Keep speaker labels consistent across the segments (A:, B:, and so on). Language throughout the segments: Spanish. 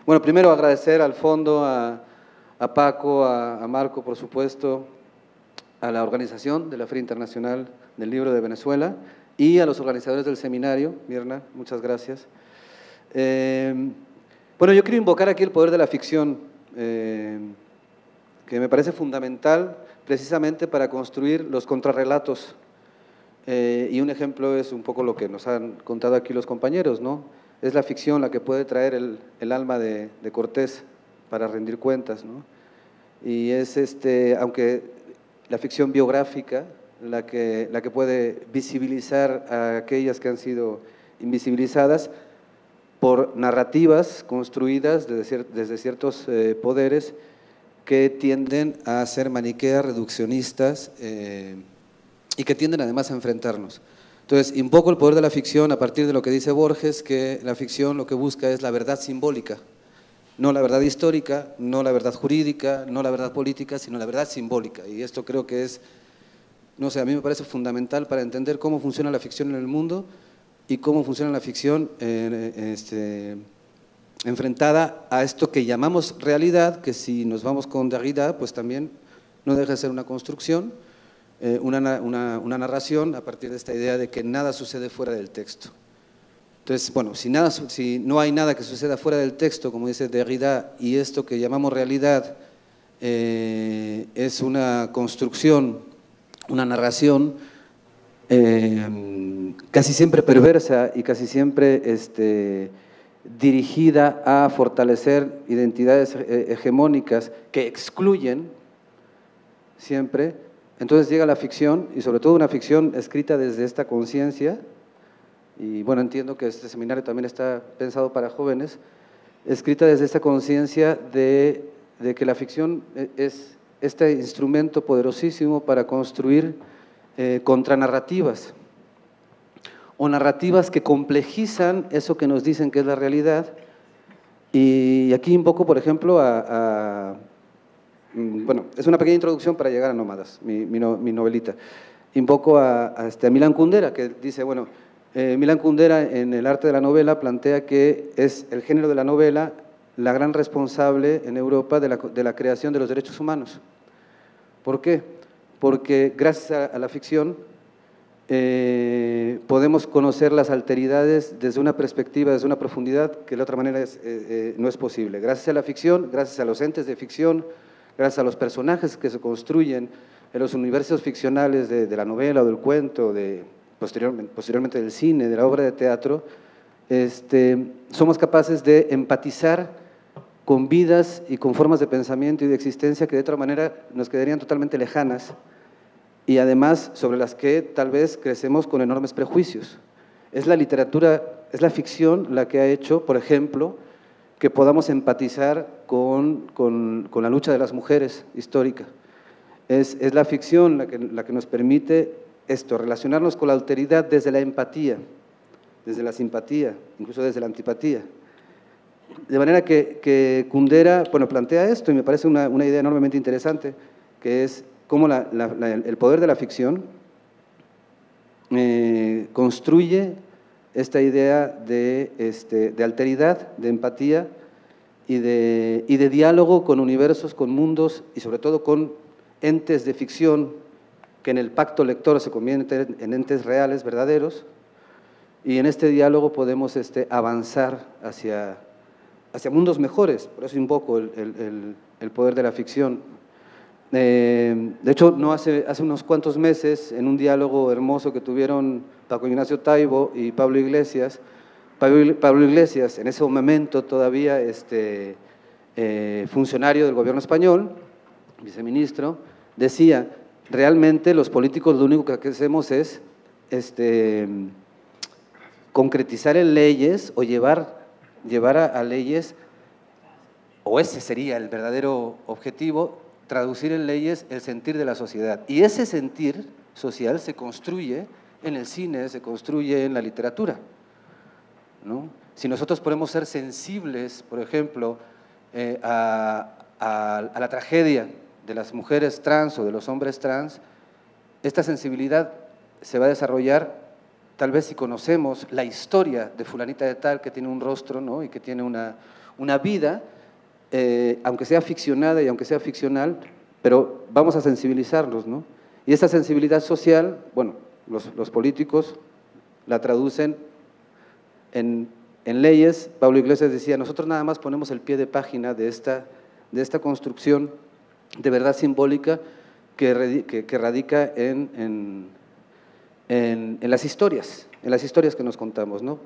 A: Bueno, primero agradecer al fondo, a Paco, a Marco, por supuesto, a la organización de la Feria Internacional del Libro de Venezuela y a los organizadores del seminario. Mirna, muchas gracias. Bueno, yo quiero invocar aquí el poder de la ficción, que me parece fundamental precisamente para construir los contrarrelatos. Y un ejemplo es un poco lo que nos han contado aquí los compañeros, ¿no? Es la ficción la que puede traer el alma de Cortés para rendir cuentas, ¿no? Y es, aunque la ficción biográfica la que puede visibilizar a aquellas que han sido invisibilizadas por narrativas construidas desde ciertos poderes que tienden a ser maniqueas, reduccionistas y que tienden además a enfrentarnos. Entonces, invoco el poder de la ficción a partir de lo que dice Borges, que la ficción lo que busca es la verdad simbólica, no la verdad histórica, no la verdad jurídica, no la verdad política, sino la verdad simbólica. Y esto creo que es, no sé, a mí me parece fundamental para entender cómo funciona la ficción en el mundo y cómo funciona la ficción enfrentada a esto que llamamos realidad, que si nos vamos con Derrida, pues también no deja de ser una construcción, una narración a partir de esta idea de que nada sucede fuera del texto. Entonces, bueno, si no hay nada que suceda fuera del texto, como dice Derrida, y esto que llamamos realidad es una construcción, una narración casi siempre perversa y casi siempre dirigida a fortalecer identidades hegemónicas que excluyen siempre. Entonces llega la ficción, y sobre todo una ficción escrita desde esta conciencia, y bueno, entiendo que este seminario también está pensado para jóvenes, escrita desde esta conciencia de que la ficción es este instrumento poderosísimo para construir contranarrativas, o narrativas que complejizan eso que nos dicen que es la realidad. Y aquí invoco, por ejemplo, bueno, es una pequeña introducción para llegar a Nómadas, mi novelita. Invoco a Milan Kundera, que dice, bueno, Milan Kundera en El arte de la novela plantea que es el género de la novela la gran responsable en Europa de la creación de los derechos humanos. ¿Por qué? Porque gracias a la ficción podemos conocer las alteridades desde una perspectiva, desde una profundidad que de otra manera no es posible. Gracias a la ficción, gracias a los entes de ficción, gracias a los personajes que se construyen en los universos ficcionales de la novela o del cuento, posteriormente del cine, de la obra de teatro, somos capaces de empatizar con vidas y con formas de pensamiento y de existencia que de otra manera nos quedarían totalmente lejanas y además sobre las que tal vez crecemos con enormes prejuicios. Es la literatura, es la ficción la que ha hecho, por ejemplo, que podamos empatizar con la lucha de las mujeres histórica. Es la ficción la que nos permite esto, relacionarnos con la alteridad desde la empatía, desde la simpatía, incluso desde la antipatía. De manera que Kundera, bueno, plantea esto y me parece una idea enormemente interesante, que es cómo el poder de la ficción construye esta idea de alteridad, de empatía y de diálogo con universos, con mundos y sobre todo con entes de ficción que en el pacto lector se convierten en entes reales, verdaderos, y en este diálogo podemos avanzar hacia mundos mejores. Por eso invoco el poder de la ficción. De hecho, no hace unos cuantos meses, en un diálogo hermoso que tuvieron Paco Ignacio Taibo y Pablo Iglesias, en ese momento todavía funcionario del gobierno español, viceministro, decía, realmente los políticos lo único que hacemos es concretizar en leyes o llevar a leyes, o ese sería el verdadero objetivo, traducir en leyes el sentir de la sociedad. Y ese sentir social se construye en el cine, se construye en la literatura, ¿no? Si nosotros podemos ser sensibles, por ejemplo, a la tragedia de las mujeres trans o de los hombres trans, esta sensibilidad se va a desarrollar tal vez si conocemos la historia de fulanita de tal, que tiene un rostro, ¿no? Y que tiene una vida, aunque sea ficcionada y aunque sea ficcional, pero vamos a sensibilizarnos, ¿no? Y esa sensibilidad social, bueno, los políticos la traducen en leyes. Pablo Iglesias decía, nosotros nada más ponemos el pie de página de esta construcción de verdad simbólica que radica en las historias que nos contamos, ¿no?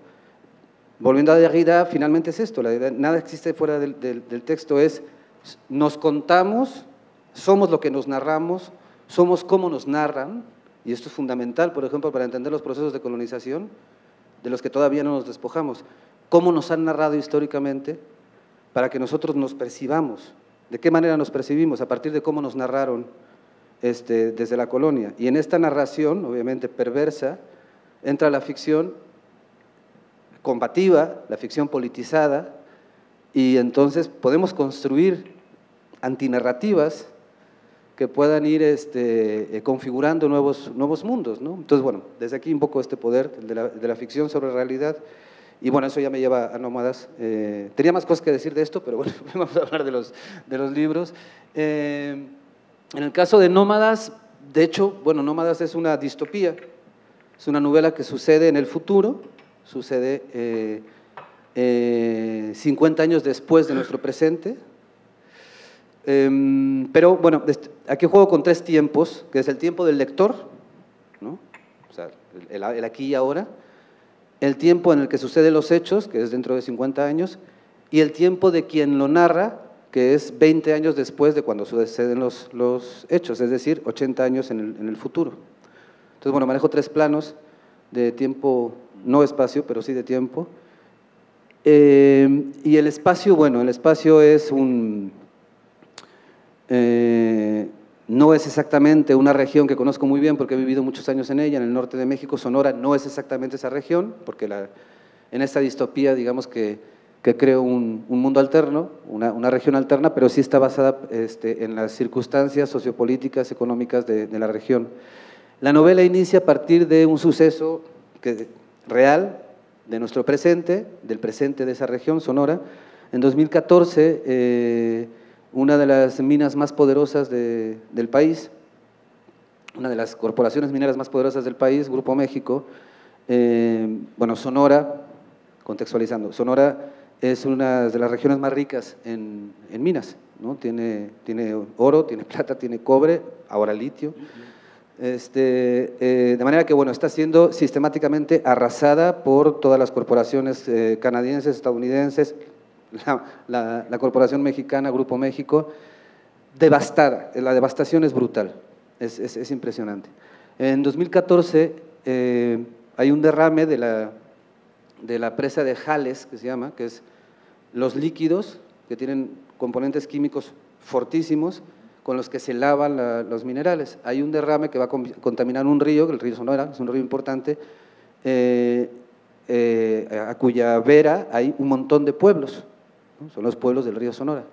A: Volviendo a Derrida, finalmente es esto, nada existe fuera del texto, nos contamos, somos lo que nos narramos, somos cómo nos narran, y esto es fundamental, por ejemplo, para entender los procesos de colonización, de los que todavía no nos despojamos, cómo nos han narrado históricamente para que nosotros nos percibamos, de qué manera nos percibimos, a partir de cómo nos narraron desde la colonia. Y en esta narración, obviamente perversa, entra la ficción combativa, la ficción politizada, y entonces podemos construir antinarrativas que puedan ir configurando nuevos mundos, ¿no? Entonces, bueno, desde aquí un poco este poder de la ficción sobre la realidad, y bueno, eso ya me lleva a Nómadas. Tenía más cosas que decir de esto, pero bueno, vamos a hablar de los libros. En el caso de Nómadas, de hecho, bueno, Nómadas es una distopía, es una novela que sucede en el futuro, sucede 50 años después de nuestro presente. Pero bueno, aquí juego con 3 tiempos, que es el tiempo del lector, ¿no? O sea, el aquí y ahora, el tiempo en el que suceden los hechos, que es dentro de 50 años, y el tiempo de quien lo narra, que es 20 años después de cuando suceden los hechos, es decir, 80 años en el futuro. Entonces, bueno, manejo 3 planos de tiempo, no espacio, pero sí de tiempo. Y el espacio, bueno, el espacio es no es exactamente una región que conozco muy bien porque he vivido muchos años en ella, en el norte de México. Sonora no es exactamente esa región, porque en esta distopía, digamos que creo un mundo alterno, una región alterna, pero sí está basada en las circunstancias sociopolíticas, económicas de la región. La novela inicia a partir de un suceso real de nuestro presente, del presente de esa región, Sonora. En 2014, una de las minas más poderosas del país, una de las corporaciones mineras más poderosas del país, Grupo México, bueno, Sonora, contextualizando, Sonora es una de las regiones más ricas en minas, ¿no? Tiene oro, tiene plata, tiene cobre, ahora litio. De manera que, bueno, está siendo sistemáticamente arrasada por todas las corporaciones canadienses, estadounidenses, la corporación mexicana, Grupo México, devastada. La devastación es brutal, es impresionante. En 2014 hay un derrame de la presa de Jales, que se llama, que es los líquidos que tienen componentes químicos fortísimos con los que se lavan los minerales. Hay un derrame que va a contaminar un río, el río Sonora, es un río importante, a cuya vera hay un montón de pueblos, ¿no? Son los pueblos del río Sonora.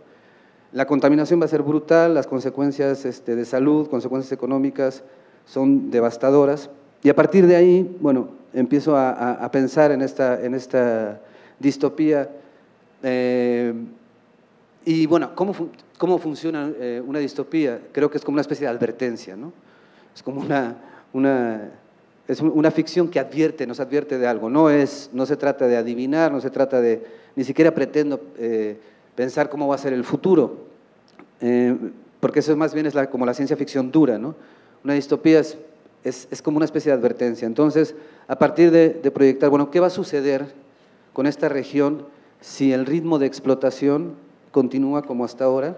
A: La contaminación va a ser brutal, las consecuencias de salud, consecuencias económicas son devastadoras, y a partir de ahí, bueno, empiezo a pensar en esta distopía. Y bueno, ¿cómo funciona una distopía? Creo que es como una especie de advertencia, ¿no? Es como una ficción que nos advierte de algo. No se trata de adivinar, no se trata ni siquiera pretendo pensar cómo va a ser el futuro, porque eso más bien es como la ciencia ficción dura, ¿no? Una distopía es como una especie de advertencia. Entonces, a partir de proyectar, bueno, ¿qué va a suceder con esta región si el ritmo de explotación continúa como hasta ahora?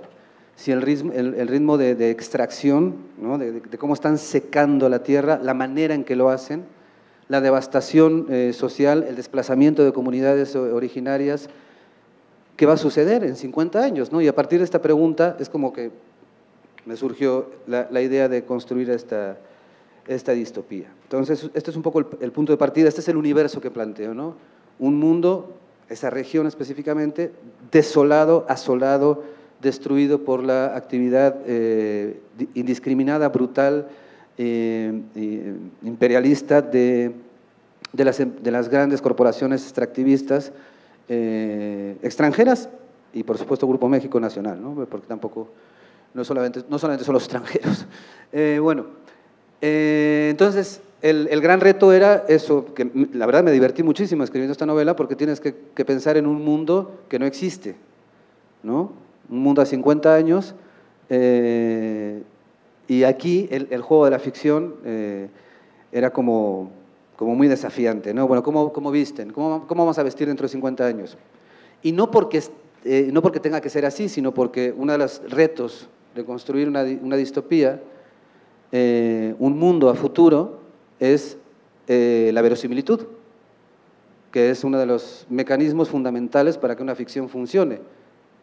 A: Si el ritmo de extracción, ¿no? de cómo están secando la tierra, la manera en que lo hacen, la devastación social, el desplazamiento de comunidades originarias, ¿qué va a suceder en 50 años? ¿No? Y a partir de esta pregunta es como que me surgió la idea de construir esta distopía. Entonces, este es un poco el punto de partida, este es el universo que planteo, ¿no? Un mundo, esa región específicamente, desolado, asolado, destruido por la actividad indiscriminada, brutal, imperialista de de las grandes corporaciones extractivistas extranjeras y, por supuesto, Grupo México Nacional, ¿no? Porque tampoco, no solamente son los extranjeros. Entonces, el gran reto era eso, que la verdad me divertí muchísimo escribiendo esta novela porque tienes que pensar en un mundo que no existe, ¿no? Un mundo a 50 años, y aquí el juego de la ficción era como muy desafiante, ¿no? Bueno, ¿cómo visten? ¿Cómo vamos a vestir dentro de 50 años? Y no porque tenga que ser así, sino porque uno de los retos de construir una distopía, un mundo a futuro, es la verosimilitud, que es uno de los mecanismos fundamentales para que una ficción funcione,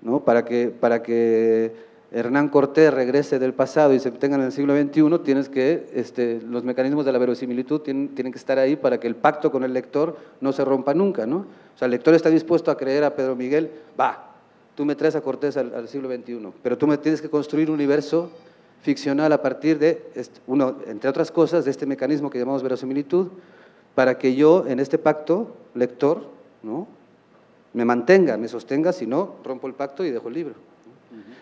A: ¿no? Para que Hernán Cortés regrese del pasado y se tenga en el siglo XXI, tienes que, los mecanismos de la verosimilitud tienen que estar ahí para que el pacto con el lector no se rompa nunca, ¿no? O sea, el lector está dispuesto a creer a Pedro Miguel, tú me traes a Cortés al siglo XXI, pero tú me tienes que construir un universo ficcional a partir de, entre otras cosas, de este mecanismo que llamamos verosimilitud, para que yo, en este pacto, lector, ¿no?, me mantenga, me sostenga, si no, rompo el pacto y dejo el libro.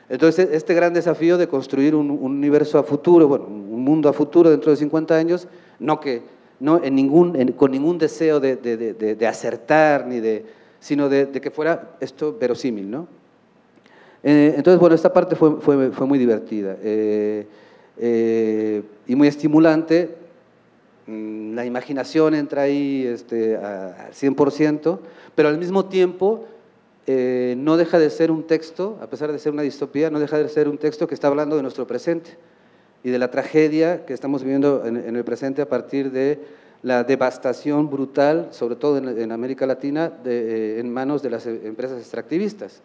A: Entonces, este gran desafío de construir un universo a futuro, bueno, un mundo a futuro dentro de 50 años, con ningún deseo de acertar, sino de que fuera esto verosímil, ¿no? Entonces, bueno, esta parte fue muy divertida y muy estimulante. La imaginación entra ahí al 100%, pero al mismo tiempo no deja de ser un texto, a pesar de ser una distopía, no deja de ser un texto que está hablando de nuestro presente y de la tragedia que estamos viviendo en el presente a partir de la devastación brutal, sobre todo en América Latina, en manos de las empresas extractivistas,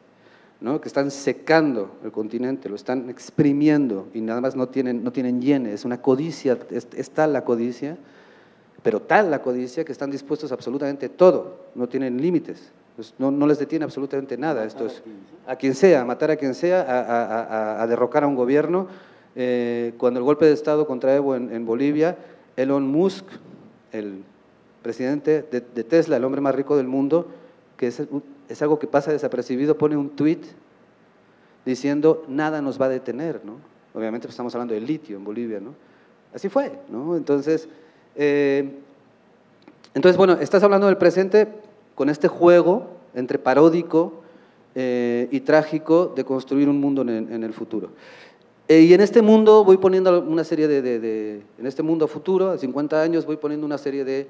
A: ¿no?, que están secando el continente, lo están exprimiendo y nada más no tienen hiene, es una codicia, es tal la codicia, pero tal la codicia que están dispuestos a absolutamente todo, no tienen límites, pues no les detiene absolutamente nada. Esto es a quien sea, matar a quien sea, a derrocar a un gobierno. Cuando el golpe de Estado contra Evo en Bolivia, Elon Musk, el presidente de Tesla, el hombre más rico del mundo, que es algo que pasa desapercibido, pone un tuit diciendo nada nos va a detener, ¿no? Obviamente pues, estamos hablando del litio en Bolivia, ¿no? Así fue, ¿no? Entonces, bueno, estás hablando del presente con este juego entre paródico y trágico de construir un mundo en el futuro. Y en este mundo voy poniendo una serie en este mundo futuro, a 50 años, voy poniendo una serie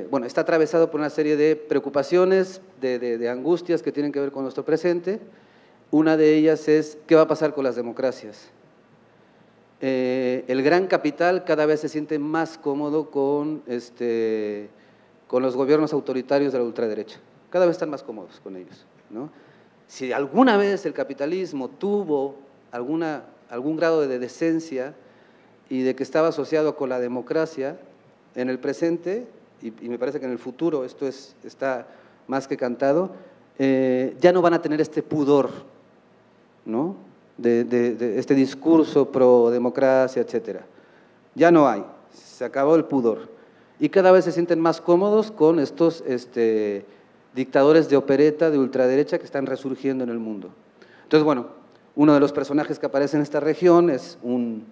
A: bueno, está atravesado por una serie de preocupaciones, de angustias que tienen que ver con nuestro presente. Una de ellas es, ¿qué va a pasar con las democracias? El gran capital cada vez se siente más cómodo con los gobiernos autoritarios de la ultraderecha. Cada vez están más cómodos con ellos, ¿no? Si alguna vez el capitalismo tuvo algún grado de decencia y de que estaba asociado con la democracia, en el presente, y me parece que en el futuro esto está más que cantado, ya no van a tener este pudor, ¿no?, de este discurso pro democracia, etcétera. Ya no hay, se acabó el pudor. Y cada vez se sienten más cómodos con estos dictadores de opereta, de ultraderecha que están resurgiendo en el mundo. Entonces, bueno, uno de los personajes que aparece en esta región es un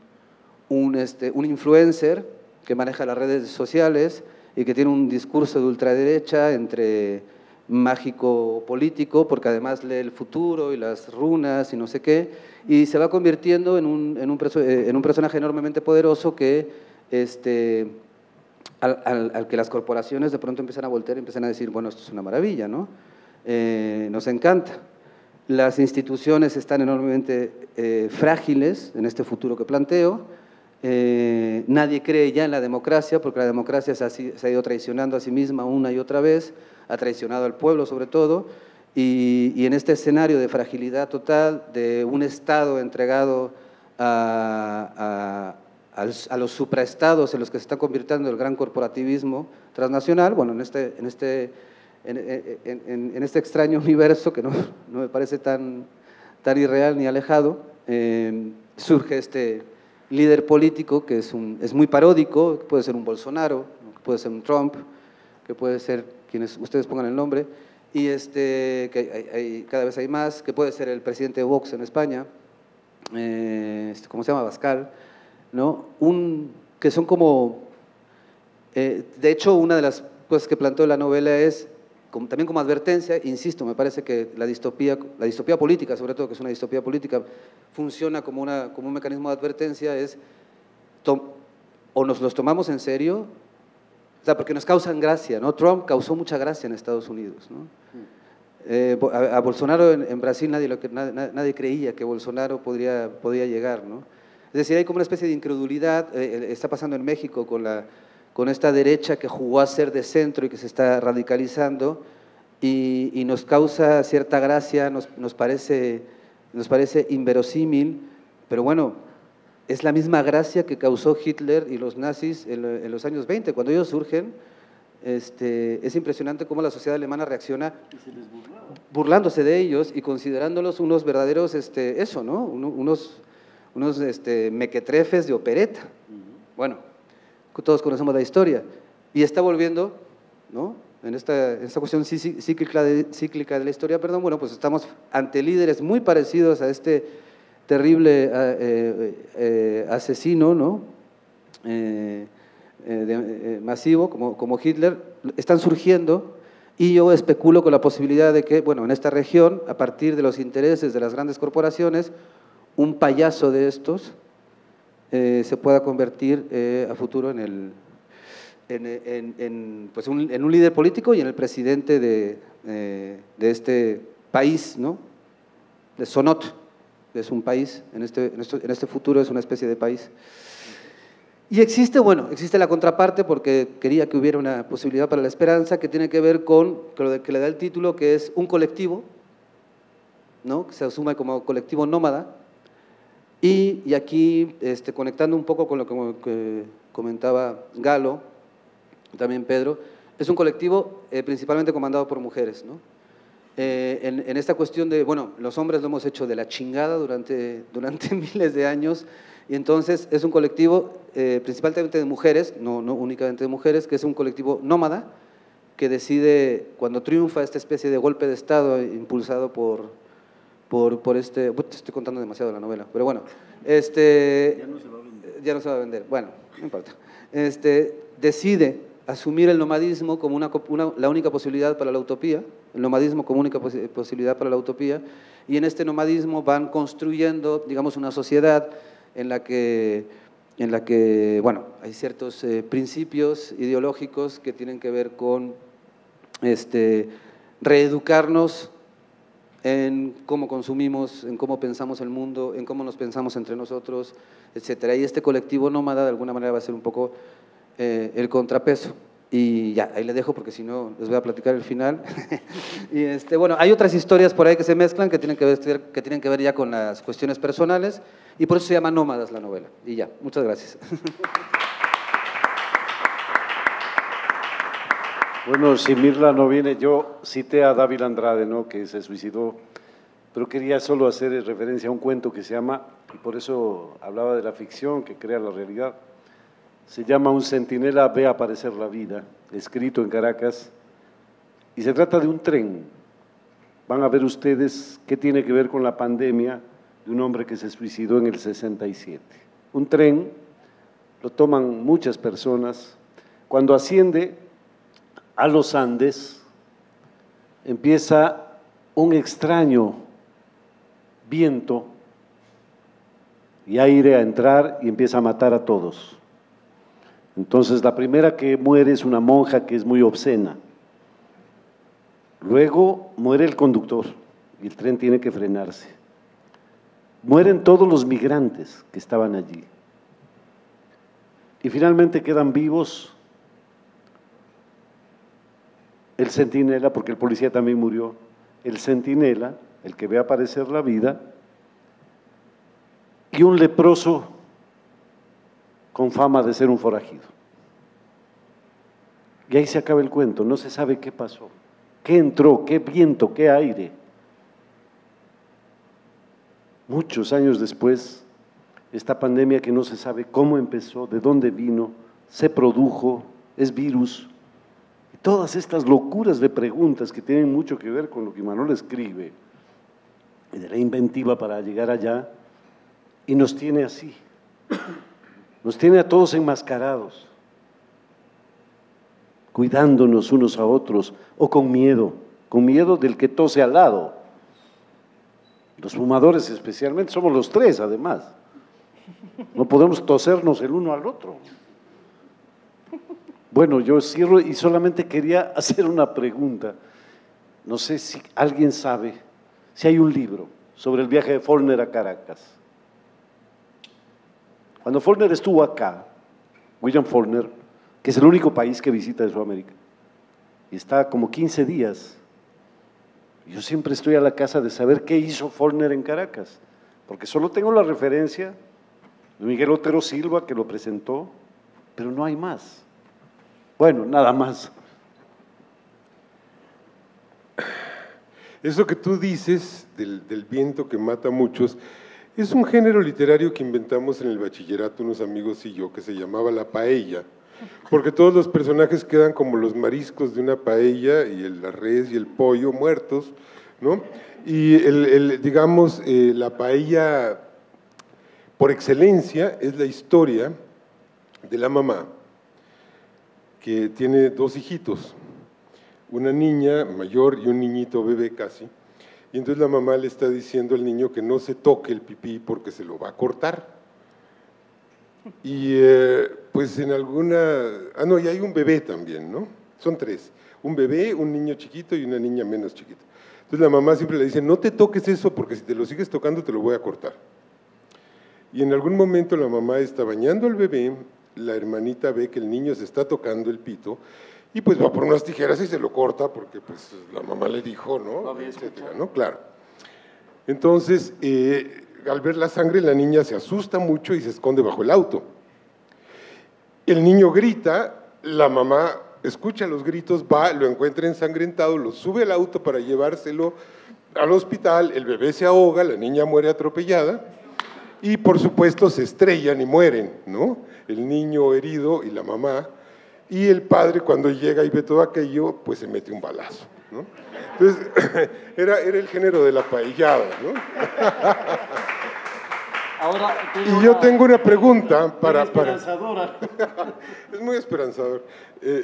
A: influencer que maneja las redes sociales y que tiene un discurso de ultraderecha entre mágico político, porque además lee el futuro y las runas y no sé qué, y se va convirtiendo en un personaje enormemente poderoso que, al que las corporaciones de pronto empiezan a voltear y empiezan a decir, bueno, esto es una maravilla, ¿no? Nos encanta. Las instituciones están enormemente frágiles en este futuro que planteo. Nadie cree ya en la democracia, porque la democracia se ha ido traicionando a sí misma una y otra vez, ha traicionado al pueblo sobre todo, y en este escenario de fragilidad total, de un Estado entregado a los supraestados en los que se está convirtiendo el gran corporativismo transnacional, bueno, en este extraño universo que no me parece tan irreal ni alejado, surge este líder político que es muy paródico, puede ser un Bolsonaro, puede ser un Trump, que puede ser quienes ustedes pongan el nombre, y que cada vez hay más, que puede ser el presidente de Vox en España, ¿cómo se llama? Abascal, ¿no? Que son como, de hecho, una de las cosas que planteó la novela es, también como advertencia, insisto, me parece que la distopía política, sobre todo que es una distopía política, funciona como un mecanismo de advertencia, es o nos los tomamos en serio, o sea, porque nos causan gracia, ¿no? Trump causó mucha gracia en Estados Unidos, ¿no? A Bolsonaro en Brasil nadie creía que Bolsonaro podía llegar, ¿no? Es decir, hay como una especie de incredulidad, está pasando en México con esta derecha que jugó a ser de centro y que se está radicalizando, y nos causa cierta gracia, nos parece inverosímil, pero bueno, es la misma gracia que causó Hitler y los nazis en los años 20, cuando ellos surgen. Es impresionante cómo la sociedad alemana reacciona burlándose de ellos y considerándolos unos verdaderos, eso, ¿no? Unos mequetrefes de opereta. Bueno, todos conocemos la historia. Y está volviendo, ¿no? En esta cuestión cíclica de la historia, perdón, bueno, pues estamos ante líderes muy parecidos a este terrible asesino, ¿no? Masivo, como Hitler, están surgiendo, y yo especulo con la posibilidad de que, bueno, en esta región, a partir de los intereses de las grandes corporaciones, un payaso de estos se pueda convertir a futuro en un líder político y en el presidente de este país, ¿no? De Sonot, es un país, en este futuro es una especie de país. Y existe la contraparte, porque quería que hubiera una posibilidad para la esperanza, que tiene que ver con lo que le da el título, que es un colectivo, ¿no? Que se asume como colectivo nómada, y aquí, conectando un poco con lo que comentaba Galo, también Pedro, es un colectivo principalmente comandado por mujeres, ¿no? En esta cuestión de, bueno, los hombres lo hemos hecho de la chingada durante miles de años, y entonces es un colectivo principalmente de mujeres, no únicamente de mujeres, que es un colectivo nómada, que decide, cuando triunfa esta especie de golpe de Estado impulsado por te estoy contando demasiado la novela, pero bueno, ya no se va a vender, bueno, no importa, decide asumir el nomadismo como la única posibilidad para la utopía, el nomadismo como única posibilidad para la utopía, y en este nomadismo van construyendo, digamos, una sociedad en la que, bueno, hay ciertos principios ideológicos que tienen que ver con reeducarnos en cómo consumimos, en cómo pensamos el mundo, en cómo nos pensamos entre nosotros, etcétera. Y este colectivo nómada de alguna manera va a ser un poco el contrapeso. Y ya, ahí le dejo porque si no les voy a platicar el final. Y bueno, hay otras historias por ahí que se mezclan que tienen que ver ya con las cuestiones personales, y por eso se llama Nómadas la novela. Y ya, muchas gracias.
B: Bueno, si Mirla no viene, yo cité a Dávila Andrade, ¿no?, que se suicidó, pero quería solo hacer referencia a un cuento que se llama, y por eso hablaba de la ficción que crea la realidad, se llama Un centinela ve aparecer la vida, escrito en Caracas, y se trata de un tren. Van a ver ustedes qué tiene que ver con la pandemia de un hombre que se suicidó en el 67. Un tren, lo toman muchas personas, cuando asciende a los Andes, empieza un extraño viento y aire a entrar y empieza a matar a todos. Entonces la primera que muere es una monja que es muy obscena. Luego muere el conductor y el tren tiene que frenarse. Mueren todos los migrantes que estaban allí. Y finalmente quedan vivos el centinela, porque el policía también murió, el centinela, el que ve aparecer la vida, y un leproso con fama de ser un forajido. Y ahí se acaba el cuento, no se sabe qué pasó, qué entró, qué viento, qué aire. Muchos años después, esta pandemia que no se sabe cómo empezó, de dónde vino, se produjo, es virus, Todas estas locuras de preguntas que tienen mucho que ver con lo que Manuel escribe, y de la inventiva para llegar allá, y nos tiene así, nos tiene a todos enmascarados, cuidándonos unos a otros, o con miedo del que tose al lado. Los fumadores especialmente, somos los tres además, no podemos tosernos el uno al otro. Bueno, yo cierro y solamente quería hacer una pregunta. No sé si alguien sabe si hay un libro sobre el viaje de Faulkner a Caracas. Cuando Faulkner estuvo acá, William Faulkner, que es el único país que visita de Sudamérica, y está como 15 días, yo siempre estoy a la casa de saber qué hizo Faulkner en Caracas, porque solo tengo la referencia de Miguel Otero Silva, que lo presentó, pero no hay más. Bueno, nada más.
C: Eso que tú dices del viento que mata a muchos, es un género literario que inventamos en el bachillerato unos amigos y yo, que se llamaba la paella, porque todos los personajes quedan como los mariscos de una paella, y la res y el pollo muertos, ¿no? Y digamos, la paella por excelencia es la historia de la mamá, que tiene dos hijitos, una niña mayor y un niñito bebé casi, y entonces la mamá le está diciendo al niño que no se toque el pipí porque se lo va a cortar. Y pues en alguna… no, y hay un bebé también, ¿no? Son tres, un bebé, un niño chiquito y una niña menos chiquita. Entonces la mamá siempre le dice, no te toques eso porque si te lo sigues tocando te lo voy a cortar. Y en algún momento la mamá está bañando al bebé, la hermanita ve que el niño se está tocando el pito y pues va por unas tijeras y se lo corta porque pues la mamá le dijo, ¿no? Etcétera, ¿no? Claro. Entonces, al ver la sangre, la niña se asusta mucho y se esconde bajo el auto. El niño grita, la mamá escucha los gritos, va, lo encuentra ensangrentado, lo sube al auto para llevárselo al hospital, el bebé se ahoga, la niña muere atropellada y por supuesto se estrellan y mueren, ¿no? El niño herido y la mamá, y el padre cuando llega y ve todo aquello, pues se mete un balazo, ¿no? Entonces, era el género de la paellada, ¿no?
B: Ahora,
C: y yo tengo una pregunta para…
B: esperanzadora.
C: Es muy esperanzador.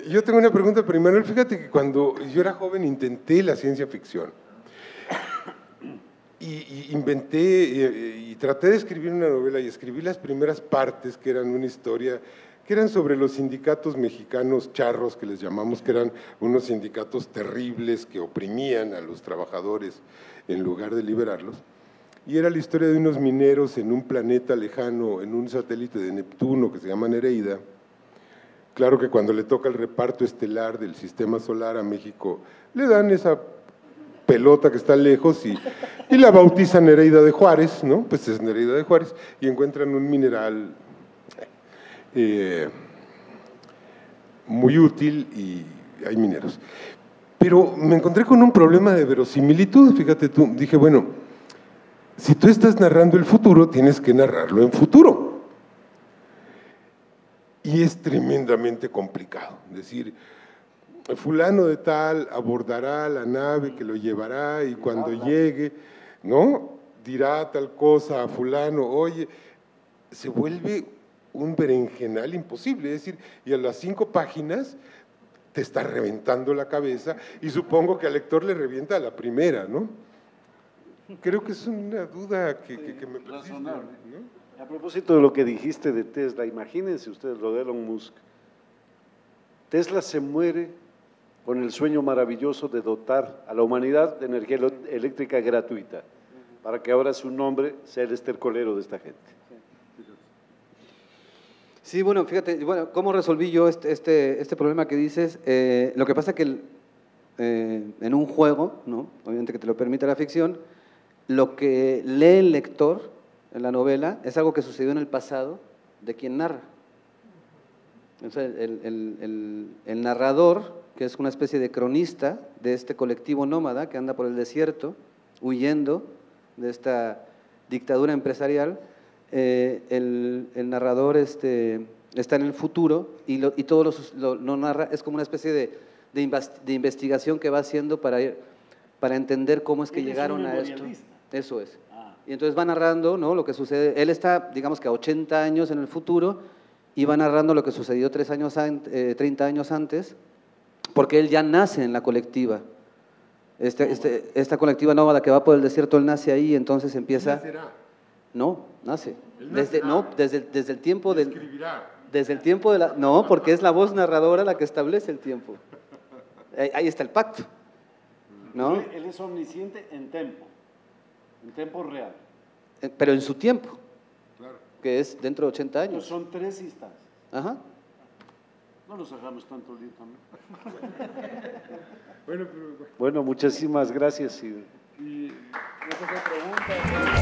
C: Yo tengo una pregunta para Manuel. Fíjate que cuando yo era joven intenté la ciencia ficción. Y inventé y traté de escribir una novela y escribí las primeras partes que eran una historia, que eran sobre los sindicatos mexicanos charros, que les llamamos, que eran unos sindicatos terribles que oprimían a los trabajadores en lugar de liberarlos. Y era la historia de unos mineros en un planeta lejano, en un satélite de Neptuno que se llama Nereida. Claro que cuando le toca el reparto estelar del sistema solar a México, le dan esa pelota que está lejos y la bautizan Nereida de Juárez, ¿no? Pues es Nereida de Juárez, y encuentran un mineral muy útil y hay mineros. Pero me encontré con un problema de verosimilitud, fíjate tú, dije, bueno, si tú estás narrando el futuro, tienes que narrarlo en futuro. Y es tremendamente complicado, es decir, fulano de tal abordará la nave que lo llevará y cuando llegue, ¿no? Dirá tal cosa a fulano, oye, se vuelve un berenjenal imposible, es decir, y a las 5 páginas te está reventando la cabeza y supongo que al lector le revienta a la primera, ¿no? Creo que es una duda que me persiste, ¿no?
B: A propósito de lo que dijiste de Tesla, imagínense ustedes lo de Elon Musk. Tesla se muere con el sueño maravilloso de dotar a la humanidad de energía eléctrica gratuita, para que ahora su nombre sea el estercolero de esta gente.
A: Sí, bueno, fíjate, bueno, ¿cómo resolví yo este problema que dices? Lo que pasa que en un juego, ¿no? Obviamente que te lo permite la ficción, lo que lee el lector en la novela es algo que sucedió en el pasado de quien narra. Entonces, el narrador, que es una especie de cronista de este colectivo nómada que anda por el desierto, huyendo de esta dictadura empresarial, el narrador está en el futuro y todo lo narra, es como una especie de de investigación que va haciendo para entender cómo es que llegaron a esto. Eso es. Y entonces va narrando, ¿no?, lo que sucede. Él está, digamos que a 80 años en el futuro y va narrando lo que sucedió 30 años antes, porque él ya nace en la colectiva. Esta colectiva nómada que va por el desierto, él nace ahí, entonces empieza…
C: ¿Nacerá?
A: No, nace.
C: Él
A: Desde el tiempo del…
C: escribirá.
A: Desde el tiempo de la… No, porque es la voz narradora la que establece el tiempo. Ahí está el pacto, ¿no?
B: Él es omnisciente en tiempo real.
A: Pero en su tiempo,
C: Claro.
A: que es dentro de 80
B: Pues
A: años.
B: son 3 instancias.
A: Ajá.
B: No nos hagamos tanto lío también.
C: Bueno, pero…
B: Bueno, muchísimas gracias.
C: Y
B: ¿No se preguntas?